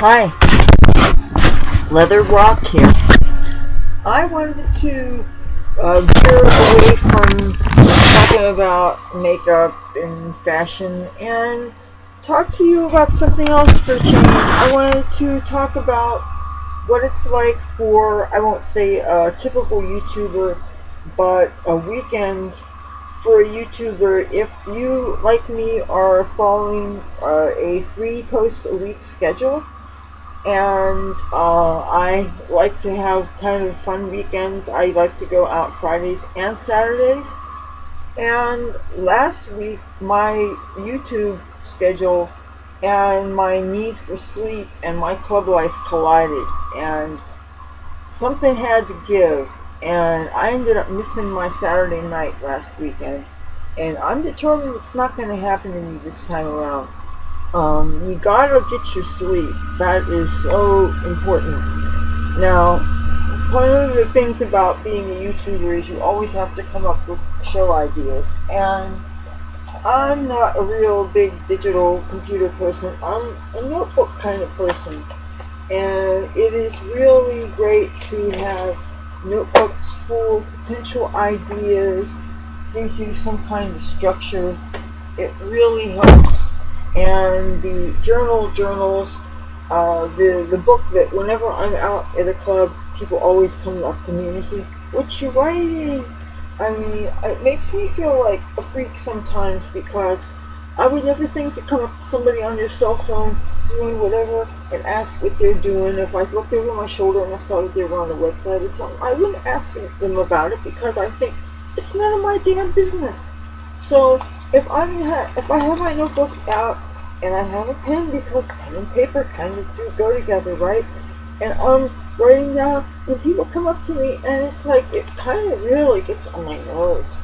Hi, Leathur Rokk here. I wanted to veer away from talking about makeup and fashion and talk to you about something else for a change. I wanted to talk about what it's like for, I won't say a typical YouTuber, but a weekend for a YouTuber. If you, like me, are following a 3-post-a-week schedule, and I like to have kind of fun weekends. I like to go out Fridays and Saturdays. And last week, my YouTube schedule and my need for sleep and my club life collided, and something had to give. And I ended up missing my Saturday night last weekend, and I'm determined it's not going to happen to me this time around. You gotta get your sleep. That is so important. Now, one of the things about being a YouTuber is you always have to come up with show ideas. And I'm not a real big digital computer person. I'm a notebook kind of person. And it is really great to have notebooks full of potential ideas. Gives you some kind of structure. It really helps. And the journals, the book that whenever I'm out at a club, people always come up to me and they say, "What you writing?" I mean, it makes me feel like a freak sometimes, because I would never think to come up to somebody on their cell phone doing whatever and ask what they're doing. If I looked over my shoulder and I saw that they were on a website or something, I wouldn't ask them about it, because I think it's none of my damn business. So if I have my notebook out and I have a pen, because pen and paper kind of do go together, right? And I'm writing down, and people come up to me, and it's like it kind of really gets on my nerves.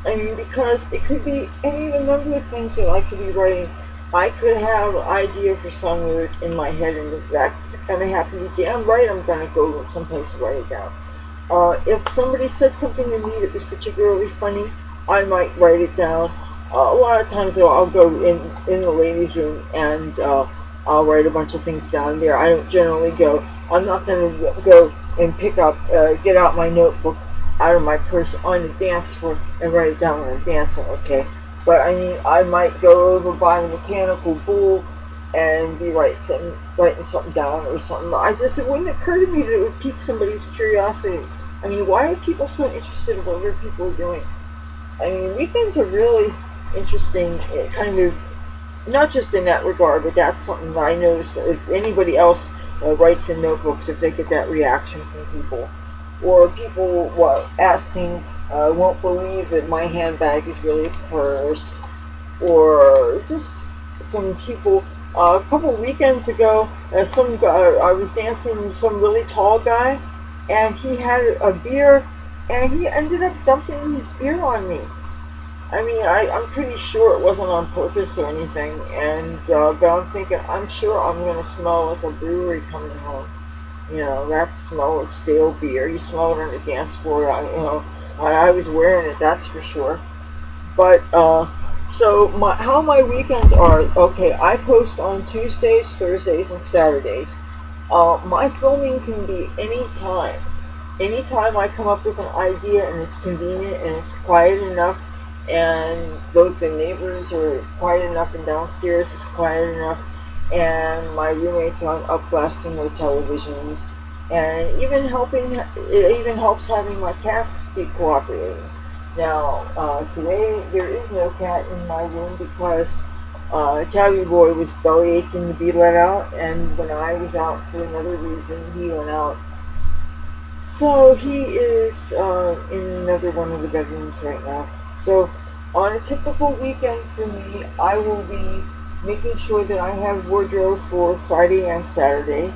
I mean, because it could be any of a number of things that I could be writing. I could have an idea for some lyric in my head, and if that's going to happen, you damn right I'm going to go someplace and write it down. If somebody said something to me that was particularly funny, I might write it down. A lot of times, though, I'll go in the ladies' room and I'll write a bunch of things down there. I don't generally go. I'm not going to go and get out my notebook out of my purse on the dance floor and write it down when I'm dancing, okay? But I mean, I might go over by the mechanical bull and be writing something down or something. It wouldn't occur to me that it would pique somebody's curiosity. I mean, why are people so interested in what other people are doing? I mean, weekends are really interesting, kind of, not just in that regard, but that's something that I noticed. If anybody else writes in notebooks, if they get that reaction from people, or people asking, won't believe that my handbag is really a purse, or just some people. A couple weekends ago, some guy, I was dancing with some really tall guy, and he had a beer, and he ended up dumping his beer on me. I mean, I'm pretty sure it wasn't on purpose or anything, but I'm thinking, I'm sure I'm going to smell like a brewery coming home. You know, that smell of stale beer. You smell it on the dance floor. I was wearing it, that's for sure. But, so how my weekends are, okay, I post on Tuesdays, Thursdays, and Saturdays. My filming can be any time. Anytime I come up with an idea and it's convenient and it's quiet enough, and both the neighbors are quiet enough and downstairs is quiet enough, and my roommates aren't up blasting their televisions, and it even helps having my cats be cooperating. Now, today there is no cat in my room because Tabby Boy was belly aching to be let out, and when I was out for another reason, he went out. So he is in another one of the bedrooms right now. So on a typical weekend for me, I will be making sure that I have wardrobe for Friday and Saturday,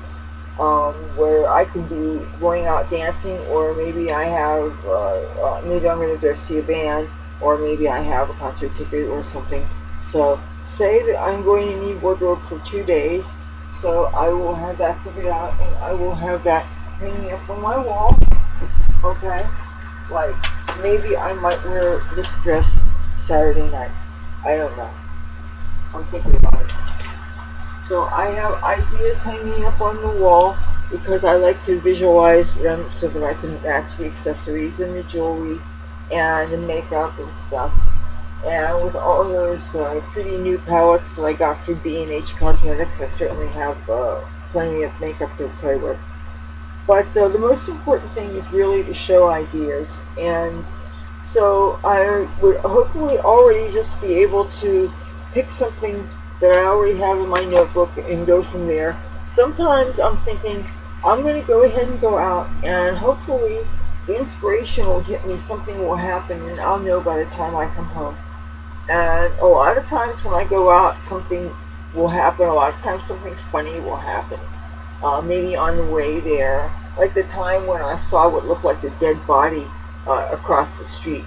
where I can be going out dancing, or maybe I have, maybe I'm going to go see a band, or maybe I have a concert ticket or something. So say that I'm going to need wardrobe for 2 days, so I will have that figured out, and I will have that hanging up on my wall, okay? Like, maybe I might wear this dress Saturday night. I don't know. I'm thinking about it. So I have ideas hanging up on the wall because I like to visualize them so that I can match the accessories and the jewelry and the makeup and stuff. And with all those pretty new palettes that I got from B&H Cosmetics, I certainly have plenty of makeup to play with. But the most important thing is really to show ideas. And so I would hopefully already just be able to pick something that I already have in my notebook and go from there. Sometimes I'm thinking I'm going to go ahead and go out, and hopefully the inspiration will hit me, something will happen, and I'll know by the time I come home. And a lot of times when I go out, something will happen. A lot of times something funny will happen. Maybe on the way there, like the time when I saw what looked like a dead body across the street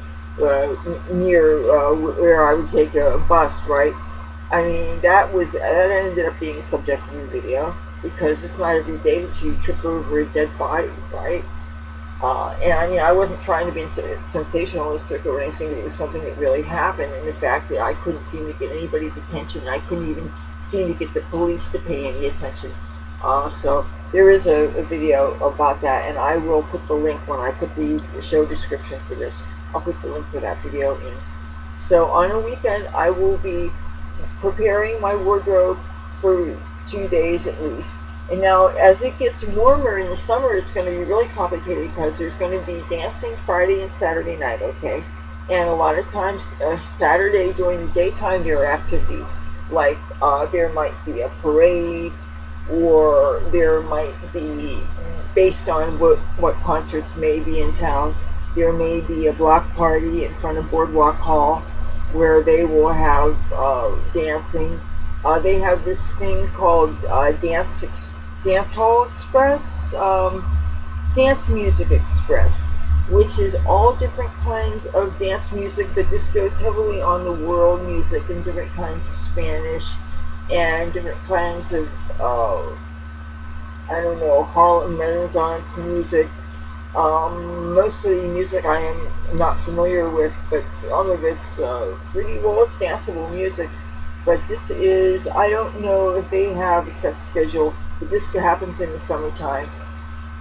near where I would take a bus, right? I mean, that ended up being a subject of the video because it's not every day that you trip over a dead body, right? And I mean, I wasn't trying to be sensationalistic or anything, but it was something that really happened. And the fact that I couldn't seem to get anybody's attention, I couldn't even seem to get the police to pay any attention. So there is a video about that, and I will put the link when I put the show description for this. I'll put the link to that video in. So on a weekend, I will be preparing my wardrobe for 2 days at least. And now, as it gets warmer in the summer, it's going to be really complicated because there's going to be dancing Friday and Saturday night, okay? And a lot of times, Saturday during the daytime, there are activities. Like there might be a parade, or there might be, based on what concerts may be in town, there may be a block party in front of Boardwalk Hall where they will have dancing. They have this thing called Dance Hall Express, Dance Music Express, which is all different kinds of dance music, but this goes heavily on the world music and different kinds of Spanish and different kinds of, Harlem Renaissance music. Mostly music I am not familiar with, but some of it's it's danceable music. But this is, I don't know if they have a set schedule, but this happens in the summertime.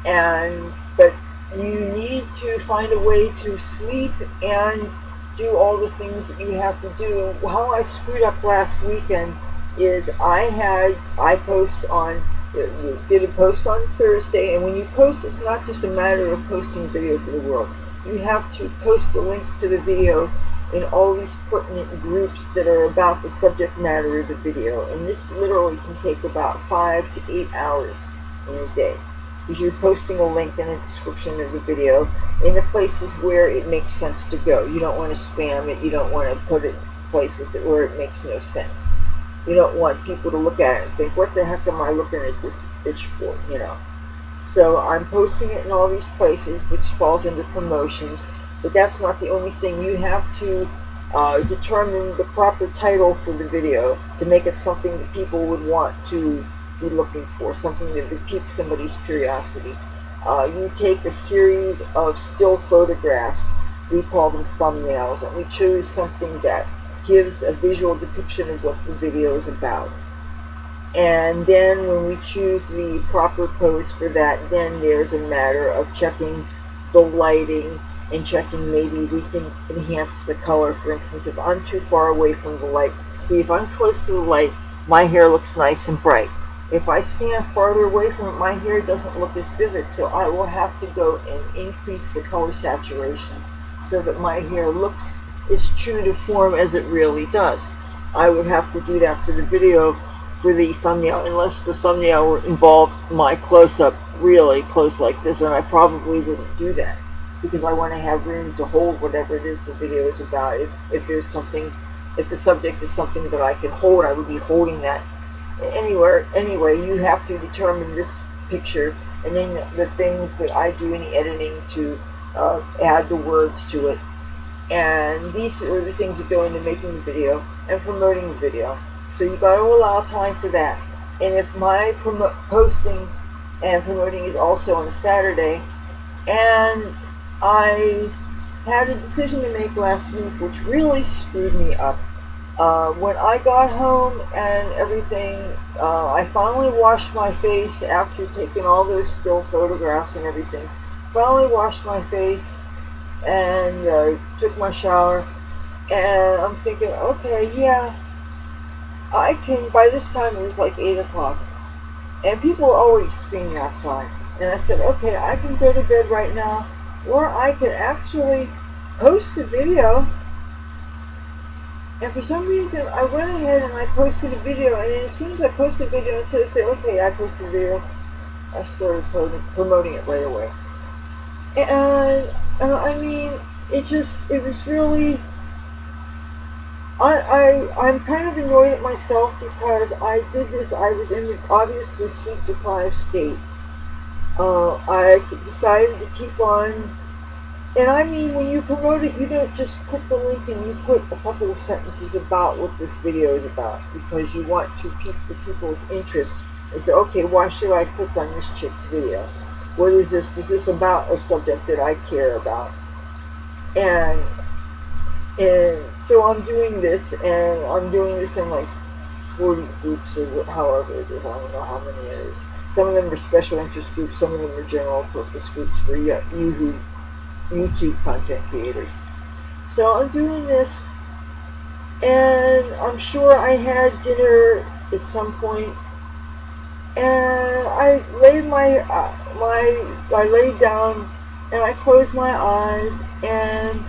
But you need to find a way to sleep and do all the things that you have to do. How I screwed up last weekend is I did a post on Thursday, and when you post, it's not just a matter of posting video for the world. You have to post the links to the video in all these pertinent groups that are about the subject matter of the video, and this literally can take about 5 to 8 hours in a day, because you're posting a link and a description of the video in the places where it makes sense to go. You don't want to spam it. You don't want to put it places where it makes no sense. You don't want people to look at it and think, what the heck am I looking at this bitch for, So I'm posting it in all these places, which falls into promotions. But that's not the only thing. You have to determine the proper title for the video to make it something that people would want to be looking for, something that would pique somebody's curiosity. You take a series of still photographs, we call them thumbnails, and we choose something that gives a visual depiction of what the video is about. And then when we choose the proper pose for that, then there's a matter of checking the lighting and checking maybe we can enhance the color. For instance, if I'm too far away from the light, see, if I'm close to the light, my hair looks nice and bright. If I stand farther away from it, my hair doesn't look as vivid, so I will have to go and increase the color saturation so that my hair looks as true to form as it really does. I would have to do that for the video, for the thumbnail, unless the thumbnail involved my close-up really close like this, and I probably wouldn't do that because I want to have room to hold whatever it is the video is about. If the subject is something that I can hold, I would be holding that anyway. You have to determine this picture, and then the things that I do in the editing to add the words to it. And these are the things that go into making the video and promoting the video. So you got to allow time for that. And if my posting and promoting is also on a Saturday, and I had a decision to make last week which really screwed me up. When I got home and everything, I finally washed my face after taking all those still photographs and everything. Finally washed my face and took my shower. And I'm thinking, okay, yeah, I can. By this time, it was like 8 o'clock, and people were already screaming outside. And I said, okay, I can go to bed right now, or I can actually post a video. And for some reason, I went ahead and I posted a video. And as soon as I posted a video, instead of saying, okay, I posted a video, I started promoting it right away. And I mean, it was really, I'm kind of annoyed at myself because I did this. I was in obviously sleep deprived state. I decided to keep on, and I mean, when you promote it, you don't just put the link and you put a couple of sentences about what this video is about because you want to pique the people's interest as to, okay, why should I click on this chick's video? What is this? Is this about a subject that I care about? And so I'm doing this, and I'm doing this in like 40 groups or however it is. I don't know how many it is. Some of them are special interest groups. Some of them are general purpose groups for YouTube content creators. So I'm doing this, and I'm sure I had dinner at some point, and I laid I laid down, and I closed my eyes, and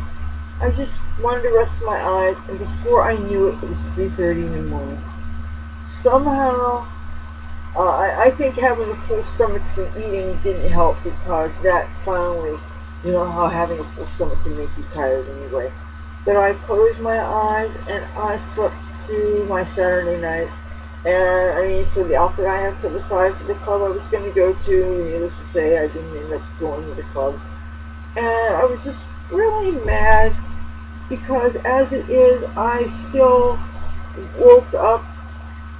I just wanted to rest my eyes, and before I knew it, it was 3:30 in the morning. Somehow, I think having a full stomach from eating didn't help because that finally, you know how having a full stomach can make you tired anyway. But I closed my eyes and I slept through my Saturday night. And I mean, so the outfit I had set aside for the club I was going to go to, needless to say, I didn't end up going to the club. And I was just really mad because as it is, I still woke up.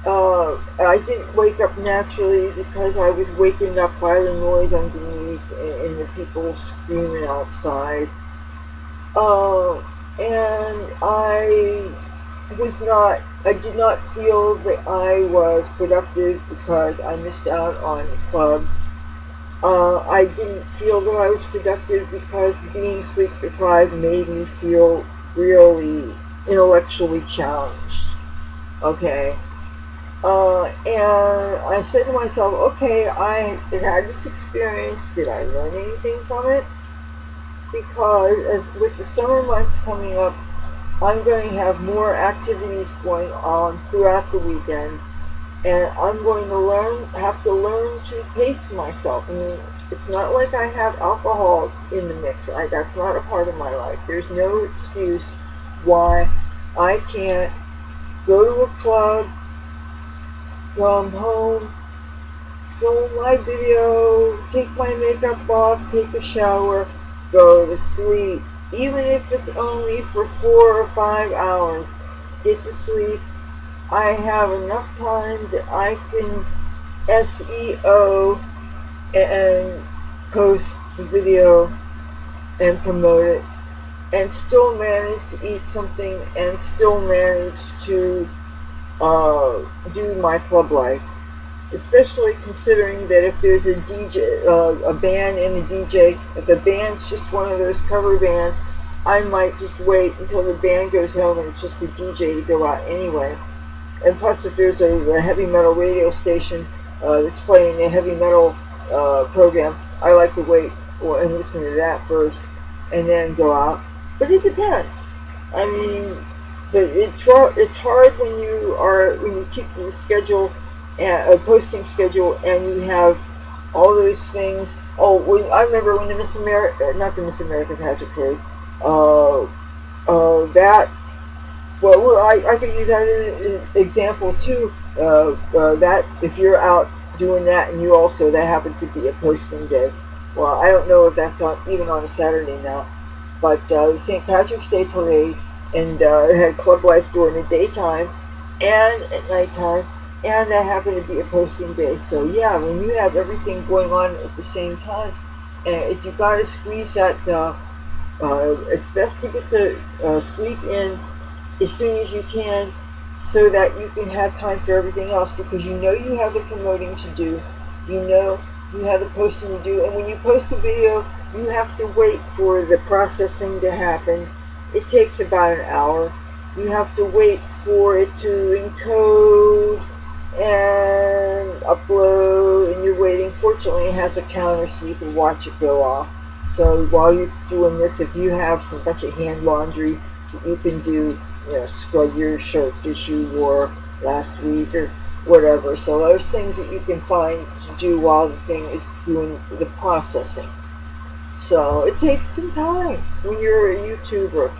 I didn't wake up naturally because I was wakened up by the noise underneath and the people screaming outside. And I did not feel that I was productive because I missed out on the club. I didn't feel that I was productive because being sleep deprived made me feel really intellectually challenged. Okay. And I said to myself, okay, I had this experience. Did I learn anything from it? Because as with the summer months coming up, I'm going to have more activities going on throughout the weekend, and I'm going to have to learn to pace myself. I mean, it's not like I have alcohol in the mix. That's not a part of my life. There's no excuse why I can't go to a club, come home, film my video, take my makeup off, take a shower, go to sleep, even if it's only for 4 or 5 hours. Get to sleep. I have enough time that I can SEO and post the video and promote it and still manage to eat something and still manage to do my club life. Especially considering that if there's a DJ, a band and a DJ, if the band's just one of those cover bands, I might just wait until the band goes home and it's just the DJ to go out anyway. And plus, if there's a heavy metal radio station that's playing a heavy metal program, I like to wait and listen to that first and then go out. But it depends. I mean, but it's hard when you keep the schedule, a posting schedule, and you have all those things. Oh, I remember when the Miss America, not the Miss America pageant parade, that. Well, I could use that as an example too. That if you're out doing that and you also that happens to be a posting day. Well, I don't know if that's even on a Saturday now, but the St. Patrick's Day parade and it had club life during the daytime and at nighttime, and that happened to be a posting day. So yeah, when you have everything going on at the same time, and if you got to squeeze that, it's best to get the sleep in as soon as you can, so that you can have time for everything else, because you know you have the promoting to do, you know you have the posting to do, and when you post a video, you have to wait for the processing to happen. It takes about an hour. You have to wait for it to encode and upload, and you're waiting. Fortunately, it has a counter so you can watch it go off. So while you're doing this, if you have some bunch of hand laundry that you can do, scrub your shirt that you wore last week or whatever. So there's things that you can find to do while the thing is doing the processing. So it takes some time when you're a YouTuber.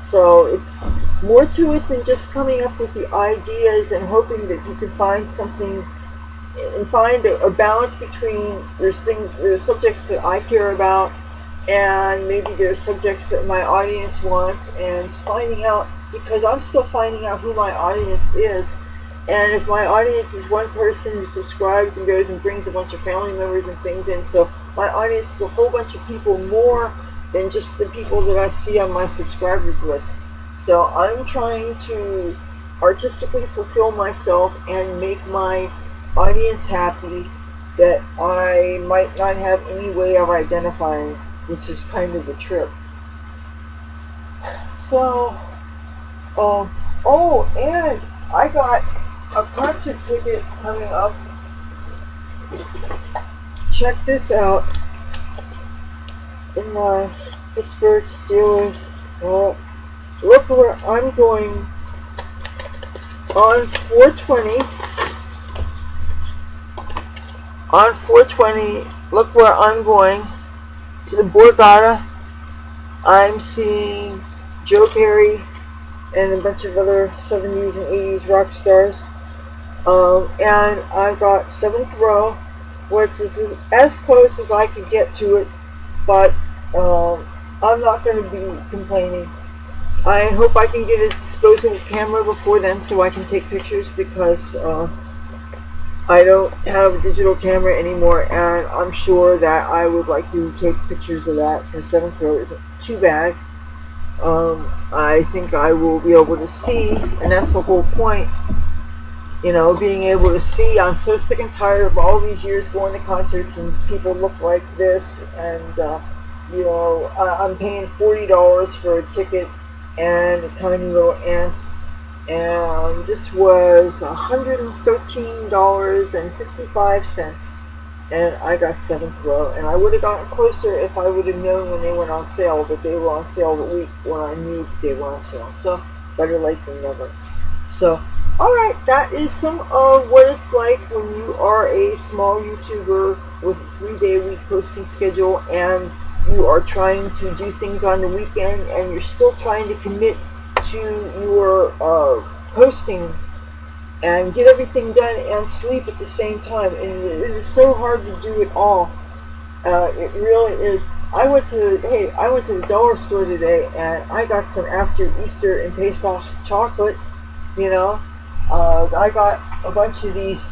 So it's more to it than just coming up with the ideas and hoping that you can find something and find a balance between there's subjects that I care about, and maybe there's subjects that my audience wants, and finding out, because I'm still finding out who my audience is. And if my audience is one person who subscribes and goes and brings a bunch of family members and things in, so my audience is a whole bunch of people more than just the people that I see on my subscribers list. So I'm trying to artistically fulfill myself and make my audience happy that I might not have any way of identifying, which is kind of a trip. So, and I got a concert ticket coming up. Check this out. In my Pittsburgh Steelers. Look where I'm going on 420. On 420, look where I'm going, to the Borgata. I'm seeing Joe Perry and a bunch of other 70s and 80s rock stars. And I've got 7th row, which is as close as I could get to it, but I'm not going to be complaining. I hope I can get a disposable camera before then so I can take pictures, because I don't have a digital camera anymore, and I'm sure that I would like to take pictures of that, because 7th row isn't too bad. I think I will be able to see, and that's the whole point, being able to see. I'm so sick and tired of all these years going to concerts and people look like this, and I'm paying $40 for a ticket and a tiny little ants, and this was $113.55, and I got 7th row, and I would have gotten closer if I would have known when they went on sale, but they were on sale the week when I knew they were on sale, so better late than never. So alright, that is some of what it's like when you are a small YouTuber with a 3-day-a-week posting schedule, and you are trying to do things on the weekend, and you're still trying to commit to your posting and get everything done and sleep at the same time, and it is so hard to do it all. It really is. I went to the dollar store today, and I got some after Easter and Pesach chocolate. I got a bunch of these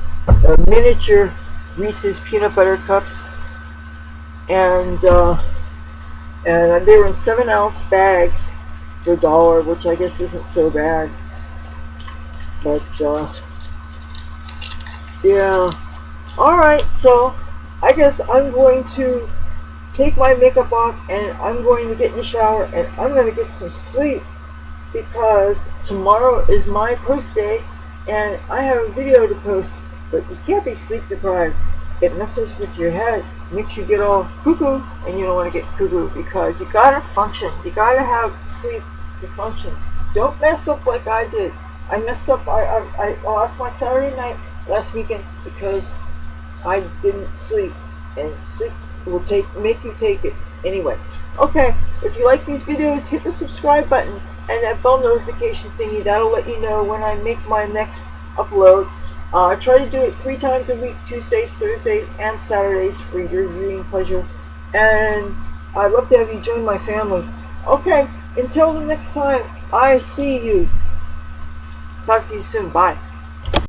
miniature Reese's peanut butter cups, and they were in 7-ounce bags for $1, which I guess isn't so bad. But yeah. Alright, so I guess I'm going to take my makeup off, and I'm going to get in the shower, and I'm going to get some sleep, because tomorrow is my post day, and I have a video to post. But you can't be sleep deprived. It messes with your head, makes you get all cuckoo, and you don't want to get cuckoo, because you gotta function. You gotta have sleep to function. Don't mess up like I did. I messed up. I lost my Saturday night last weekend because I didn't sleep, and sleep will make you take it. Anyway, okay, if you like these videos, hit the subscribe button and that bell notification thingy. That'll let you know when I make my next upload. I try to do it 3 times a week, Tuesdays, Thursdays, and Saturdays, for your viewing pleasure. And I'd love to have you join my family. Okay, until the next time, I see you. Talk to you soon. Bye.